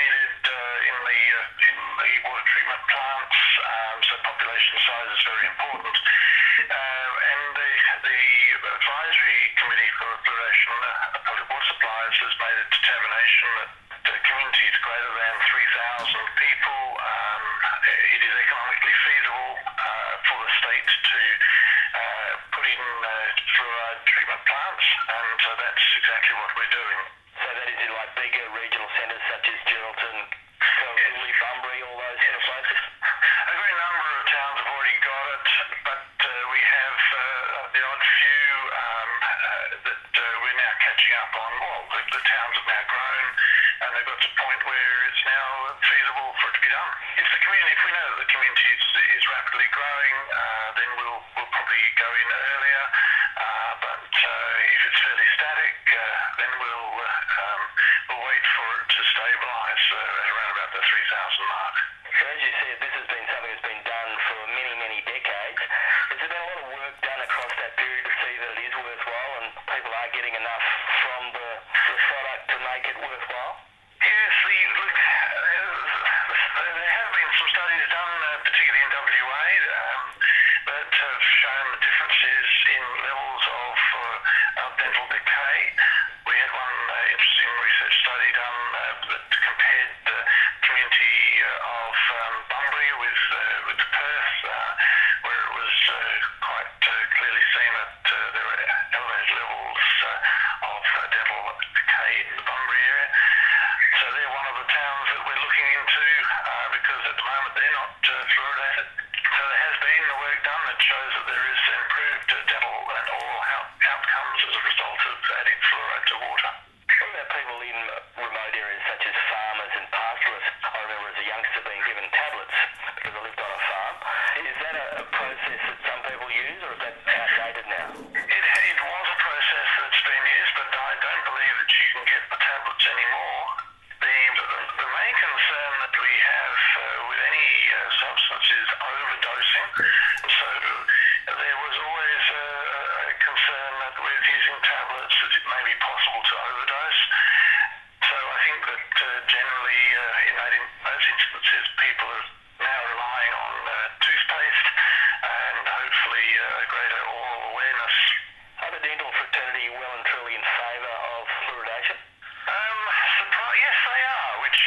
needed in the water treatment plants, so population size is very important. And the advisory committee for fluoridation of public water supplies has made a determination that communities greater than 3,000 people, it is economically feasible for the state to put in fluoride treatment plants, and that's exactly what we're doing. So that is in like bigger regional centres such as Geraldton, Kalgoorlie, Bunbury, all those sort of places? A great number of towns have already got it, but we have the odd few that we're now catching up on. Well, the towns have now grown, and they've got to the point where it's now feasible for it to be done. If we know that the community is rapidly growing, then we'll probably go in earlier. But if it's fairly static, then we'll wait for it to stabilise at around about the 3,000 mark. So as you said, this has been something that's been done for many, many decades. Has there been a lot of work done across that period to see that it is worthwhile and people are getting enough from the product to make it worthwhile? Yes, look, there have been some studies done, particularly in WA, that have shown the differences in levels of dental decay. We had one interesting research study done that compared the community of Bunbury with Perth, where it was quite clearly seen that there were elevated levels of dental decay in the Bunbury area. So they're one of the towns that we're looking into because at the moment they're not fluoridated. So there has been the work done that shows that there is improved dental and oral outcomes as a result of adding fluoride to water. What about people in remote areas such as farmers and pastoralists? I remember as a youngster being given tablets because I lived on a farm. Is that a process that some people use, or is that outdated now? It was a process that's been used, but I don't believe that you can get the tablets anymore. The main concern that we have with any substance is overdosing. So there was always a concern that with using tablets that it may be possible to overdose. So I think that generally in those instances people are now relying on toothpaste and hopefully greater oral awareness. Are the dental fraternity well and truly in favour of fluoridation? Yes, they are, which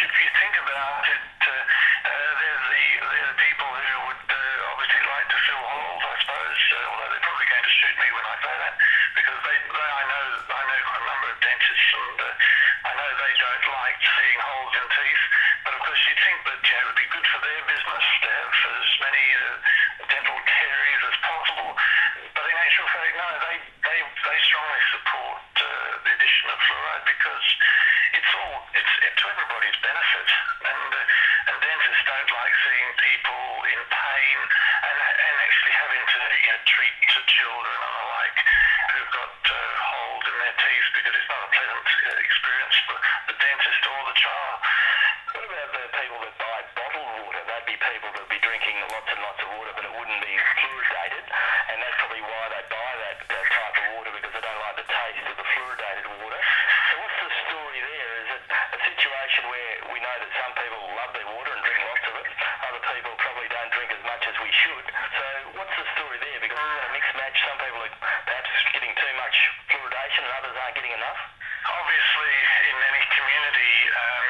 if you think about it, they're the people who would obviously like to fill holes, I suppose, although they're probably going to shoot me when I say that, because I know quite a number of dentists, and I know they don't like seeing holes in teeth, but of course you'd think that it would be good for their business to have as many dental caries as possible, but in actual fact, no, they strongly support the addition of fluoride because it's to everybody's benefit, and dentists don't like seeing people in pain and actually having to treat children and the like who've got holes in their teeth, because it's not a pleasant experience for the dentist or the child. What about the people that buy bottled water? They'd be people that would be drinking lots and lots of water, but it wouldn't be fluoridated, and that's probably why they buy that type of water, because they don't like the taste of the fluoridated water. So what's the story there? Is it a situation where we know that some people love their water and drink lots of it, other people probably don't drink as much as we should? So what's the story there? Because we've got a mixed match. Some people are perhaps getting too much fluoridation and others aren't getting enough. Obviously, in any community,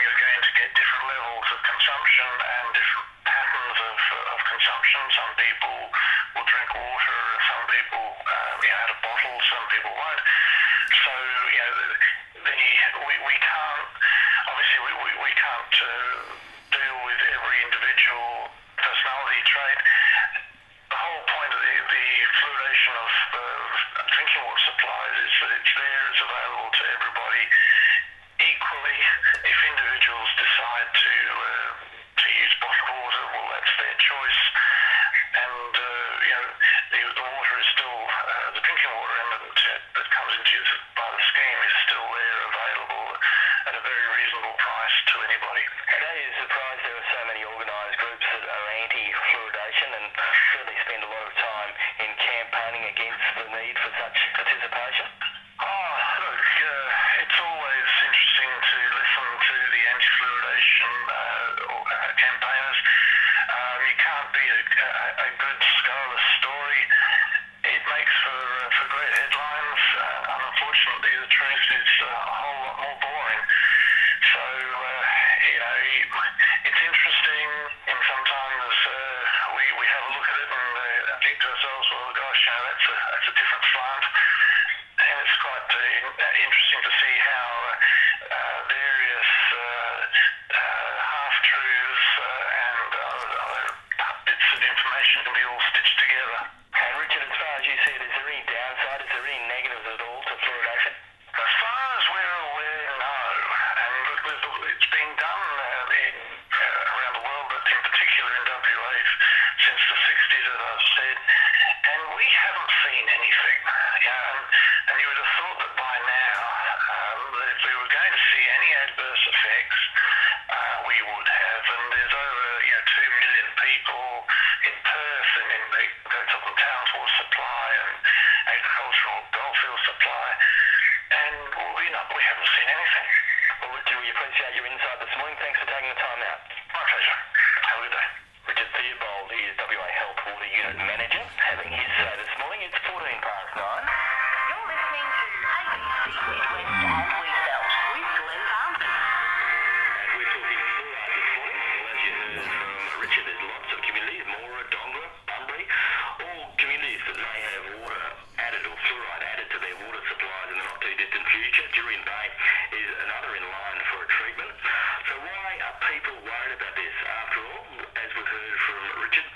you're going to get different levels of consumption and different patterns of consumption. Some people will drink water, some people out of bottles, some people won't. So, we can't, obviously we can't deal with every individual personality trait. The whole point of the fluoridation of drinking water supplies is that it's there, it's available to everybody equally. If individuals decide to use bottled water, well, that's their choice. And the water is still the drinking water element that comes into use by the scheme is still there, available at a very reasonable price to anybody. And are you surprised there are so many organised groups that are anti-fluoridation and certainly spend a lot of time in campaigning against the need for such participation? Look, it's always interesting to listen to the anti-fluoridation truth is a whole lot more boring. So, it's interesting, and sometimes we have a look at it and think to ourselves, well, gosh, that's a different slant. And it's quite interesting to see how various half-truths and other bits of information can be all stitched together. And Richard, as far as you see it, is there any downside, is there any negatives at all to fluoridation? As far as we're aware, no. And it's been done around the world, but in particular in WA since the 60s, as I've said, and we haven't seen anything. And you would have thought that by now, if we were going to see any adverse effects, we would have. And there's over 2 million people in Perth and in the southern towns water supply and agricultural goldfield supply, and we haven't seen anything. Well, Richard, we appreciate your insight this morning. Thanks for taking the time out. My pleasure. Have a good day. Richard Theobald is WA Health Water Unit Manager, having his say this morning. It's 14 past 9. You're listening to ABC Midwest as we felt with Glenn Barnsley. And we're talking fluoride this morning. Well, as you heard from Richard, there's lots of communities, Mora, Dongra, Bunbury, all communities that may have water added or fluoride added to their water supplies in the not too distant future. Jurien Bay is another in line for a treatment. So why are people worried about this? After all, as we've heard from Richard,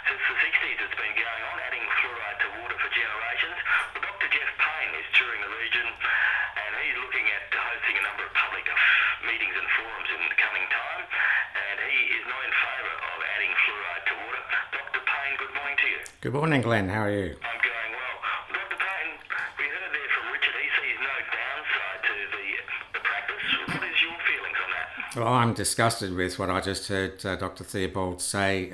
since the 60s it's been going on, adding fluoride to water for generations. Well, Dr. Geoff Pain is touring the region and he's looking at hosting a number of public meetings and forums in the coming time, and he is not in favour of adding fluoride to water. Dr. Pain, good morning to you. Good morning, Glenn. How are you? I'm going well. Dr. Pain, we heard there from Richard, he sees no downside to the practice. What is your feelings on that? Well, I'm disgusted with what I just heard Dr. Theobald say.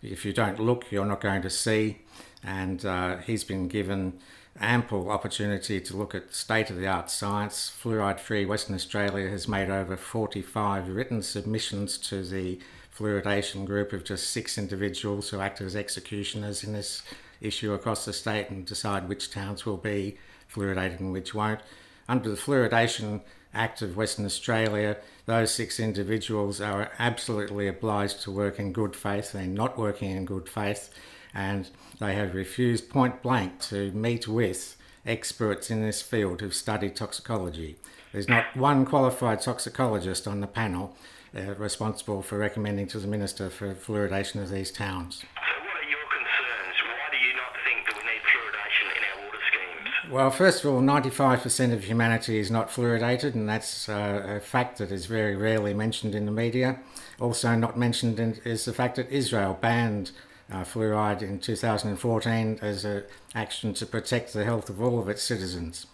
If you don't look, you're not going to see. And he's been given ample opportunity to look at state-of-the-art science. Fluoride-free Western Australia has made over 45 written submissions to the fluoridation group of just 6 individuals who act as executioners in this issue across the state and decide which towns will be fluoridated and which won't. Under the Fluoridation Act of Western Australia, those 6 individuals are absolutely obliged to work in good faith. They're not working in good faith, and they have refused point blank to meet with experts in this field who've studied toxicology. There's not one qualified toxicologist on the panel responsible for recommending to the Minister for fluoridation of these towns. So what are your concerns? Why do you not think that we need fluoridation in our water schemes? Well, first of all, 95% of humanity is not fluoridated, and that's a fact that is very rarely mentioned in the media. Also not mentioned is the fact that Israel banned fluoride in 2014 as an action to protect the health of all of its citizens.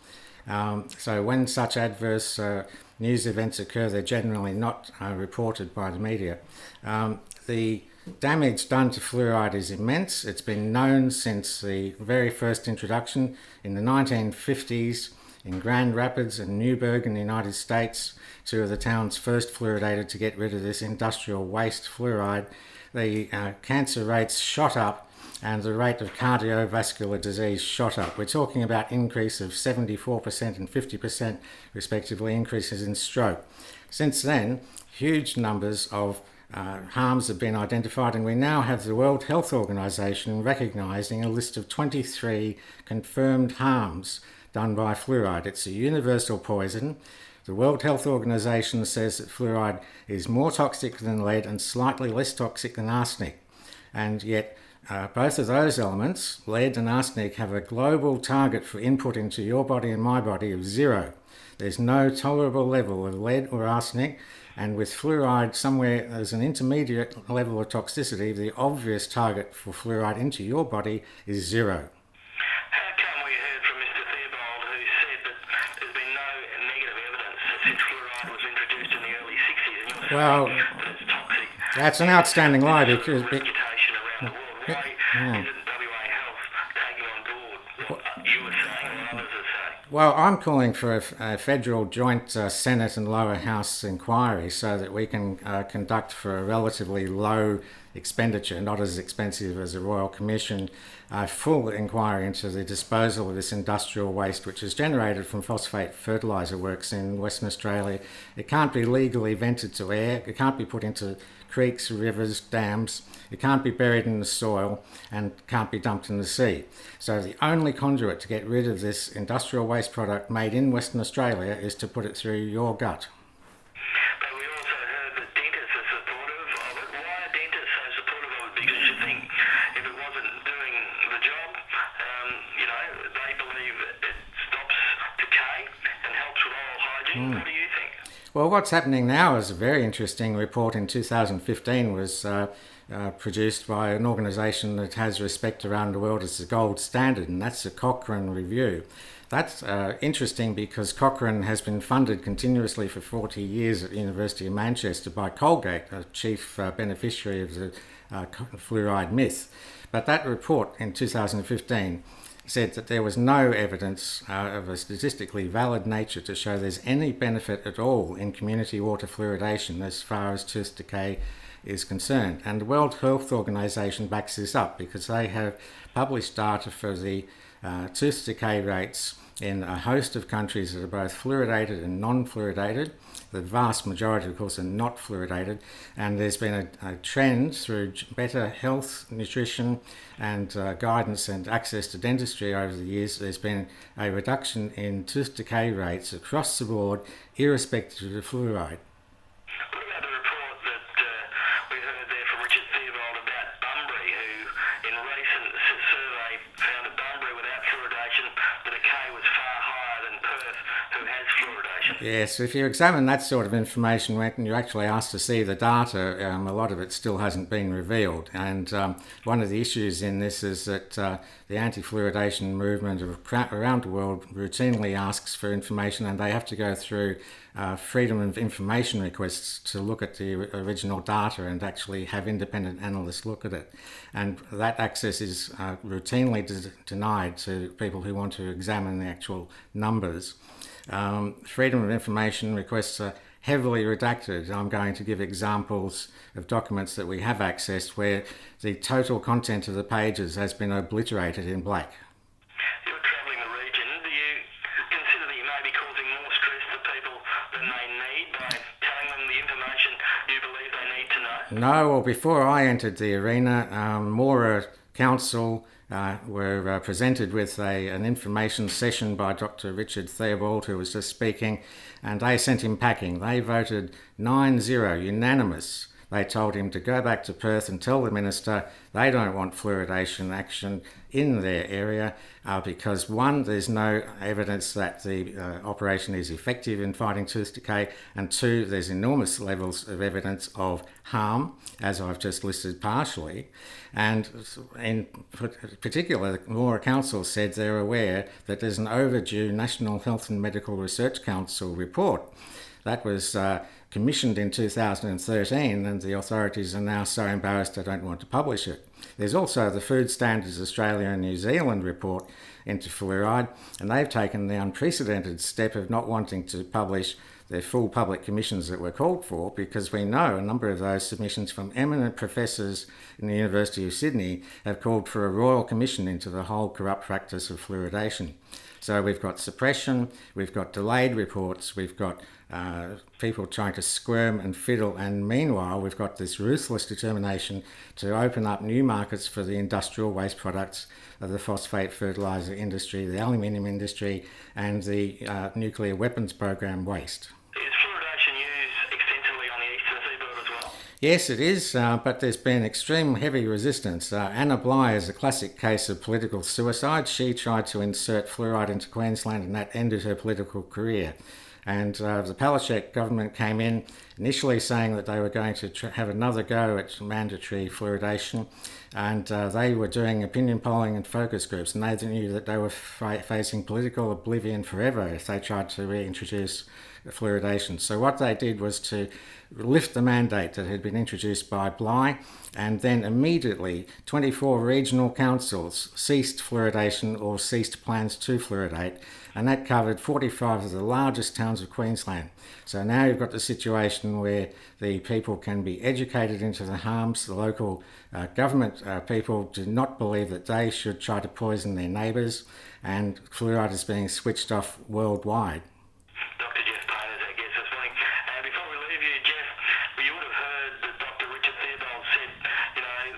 So when such adverse news events occur, they're generally not reported by the media. The damage done to fluoride is immense. It's been known since the very first introduction in the 1950s in Grand Rapids and Newburgh in the United States, 2 of the towns first fluoridated to get rid of this industrial waste fluoride. The cancer rates shot up and the rate of cardiovascular disease shot up. We're talking about increase of 74% and 50% respectively increases in stroke. Since then, huge numbers of harms have been identified, and we now have the World Health Organization recognising a list of 23 confirmed harms done by fluoride. It's a universal poison. The World Health Organization says that fluoride is more toxic than lead and slightly less toxic than arsenic. And yet both of those elements, lead and arsenic, have a global target for input into your body and my body of 0. There's no tolerable level of lead or arsenic, and with fluoride somewhere there's an intermediate level of toxicity. The obvious target for fluoride into your body is 0. How come we heard from Mr. Theobald, who said that there's been no negative evidence since fluoride was introduced in the early 60s, and you're saying that it's toxic? That's an outstanding lie because... Reputation around the world. Why isn't WA Health taking on board what you were saying and others are saying? Well, I'm calling for a federal joint Senate and lower house inquiry so that we can conduct for a relatively low expenditure, not as expensive as a Royal Commission, a full inquiry into the disposal of this industrial waste which is generated from phosphate fertiliser works in Western Australia. It can't be legally vented to air, it can't be put into creeks, rivers, dams, it can't be buried in the soil and can't be dumped in the sea. So the only conduit to get rid of this industrial waste product made in Western Australia is to put it through your gut. But we also heard that dentists are supportive of it. Why are dentists so supportive of it? Because you think if it wasn't doing the job, they believe it stops decay and helps with oral hygiene. What do you think? Well, what's happening now is a very interesting report in 2015 was produced by an organisation that has respect around the world as the gold standard, and that's the Cochrane Review. That's interesting because Cochrane has been funded continuously for 40 years at the University of Manchester by Colgate, a chief beneficiary of the fluoride myth. But that report in 2015 said that there was no evidence of a statistically valid nature to show there's any benefit at all in community water fluoridation as far as tooth decay is concerned. And the World Health Organization backs this up because they have published data for the tooth decay rates in a host of countries that are both fluoridated and non-fluoridated. The vast majority, of course, are not fluoridated, and there's been a trend through better health, nutrition, and guidance and access to dentistry over the years. There's been a reduction in tooth decay rates across the board, irrespective of fluoride. What about the report that we heard there from Richard Theobald about Bunbury, who in a recent survey found that Bunbury without fluoridation, the decay was far higher than Perth, who has fluoridation? Yes, if you examine that sort of information when you're actually asked to see the data, a lot of it still hasn't been revealed. And one of the issues in this is that the anti-fluoridation movement around the world routinely asks for information, and they have to go through freedom of information requests to look at the original data and actually have independent analysts look at it. And that access is routinely denied to people who want to examine the actual numbers. Freedom of information requests are heavily redacted. I'm going to give examples of documents that we have accessed where the total content of the pages has been obliterated in black. You're travelling the region. Do you consider that you may be causing more stress to people than they need by telling them the information you believe they need to know? No, well, before I entered the arena, Moora Council were presented with an information session by Dr. Richard Theobald, who was just speaking, and they sent him packing. They voted 9-0, unanimous. They told him to go back to Perth and tell the minister they don't want fluoridation action in their area because, one, there's no evidence that the operation is effective in fighting tooth decay, and two, there's enormous levels of evidence of harm, as I've just listed partially. And in particular, the Moora Council said they're aware that there's an overdue National Health and Medical Research Council report. That was commissioned in 2013, and the authorities are now so embarrassed they don't want to publish it. There's also the Food Standards Australia and New Zealand report into fluoride, and they've taken the unprecedented step of not wanting to publish their full public commissions that were called for, because we know a number of those submissions from eminent professors in the University of Sydney have called for a royal commission into the whole corrupt practice of fluoridation. So we've got suppression, we've got delayed reports, we've got people trying to squirm and fiddle, and meanwhile we've got this ruthless determination to open up new markets for the industrial waste products of the phosphate fertiliser industry, the aluminium industry, and the nuclear weapons program waste. Is fluoridation used extensively on the eastern seaboard as well? Yes, it is, but there's been extreme heavy resistance. Anna Bligh is a classic case of political suicide. She tried to insert fluoride into Queensland, and that ended her political career. And the Palaszczuk government came in initially saying that they were going to have another go at mandatory fluoridation, and they were doing opinion polling and focus groups, and they knew that they were facing political oblivion forever if they tried to reintroduce fluoridation. So what they did was to lift the mandate that had been introduced by Bligh, and then immediately 24 regional councils ceased fluoridation or ceased plans to fluoridate, and that covered 45 of the largest towns of Queensland. So now you've got the situation where the people can be educated into the harms. The local government people do not believe that they should try to poison their neighbours, and fluoride is being switched off worldwide. Dr. Geoff Pain is our guest this morning. And before we leave you, Geoff, you would have heard that Dr. Richard Theobald said,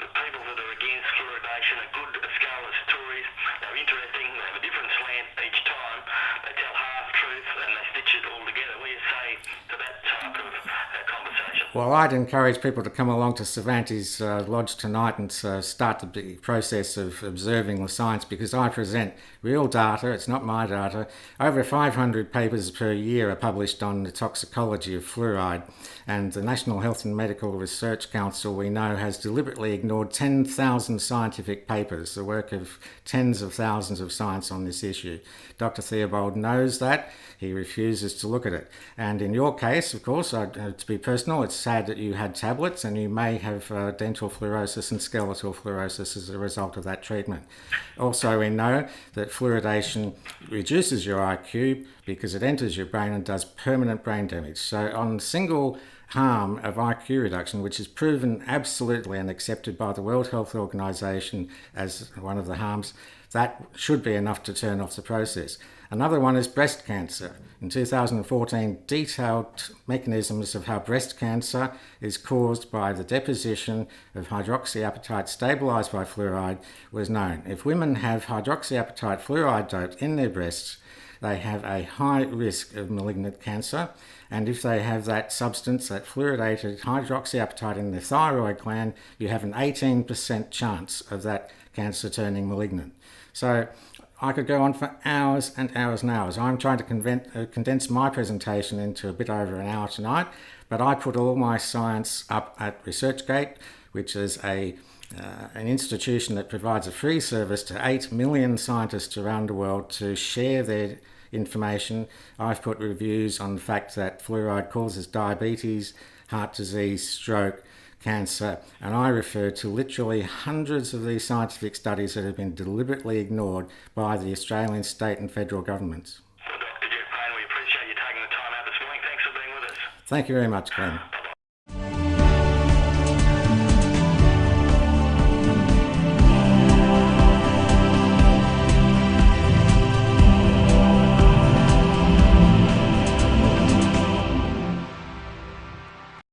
the people that are against fluoridation are good scaleless stories. They're interesting. They have a different slant each time. They tell half-truths and they stitch it all together. What do you say to that type of conversation? Well, I'd encourage people to come along to Cervantes Lodge tonight and start the process of observing the science, because I present real data. It's not my data. Over 500 papers per year are published on the toxicology of fluoride, and the National Health and Medical Research Council, we know, has deliberately ignored 10,000 scientific papers, the work of tens of thousands of science on this issue. Dr. Theobald knows that. He refuses to look at it. And in your case, of course, to be personal, it's sad that you had tablets and you may have dental fluorosis and skeletal fluorosis as a result of that treatment. Also, we know that fluoridation reduces your IQ because it enters your brain and does permanent brain damage. So on single harm of IQ reduction, which is proven absolutely and accepted by the World Health Organization as one of the harms, that should be enough to turn off the process. Another one is breast cancer. In 2014, detailed mechanisms of how breast cancer is caused by the deposition of hydroxyapatite stabilised by fluoride was known. If women have hydroxyapatite fluoride doped in their breasts, they have a high risk of malignant cancer. And if they have that substance, that fluoridated hydroxyapatite in their thyroid gland, you have an 18% chance of that cancer turning malignant. So I could go on for hours and hours and hours. I'm trying to condense my presentation into a bit over an hour tonight, but I put all my science up at ResearchGate, which is an institution that provides a free service to 8 million scientists around the world to share their information. I've put reviews on the fact that fluoride causes diabetes, heart disease, stroke, cancer, and I refer to literally hundreds of these scientific studies that have been deliberately ignored by the Australian state and federal governments. Well, Dr. Geoff Pain, we appreciate you taking the time out this morning. Thanks for being with us. Thank you very much, Glenn.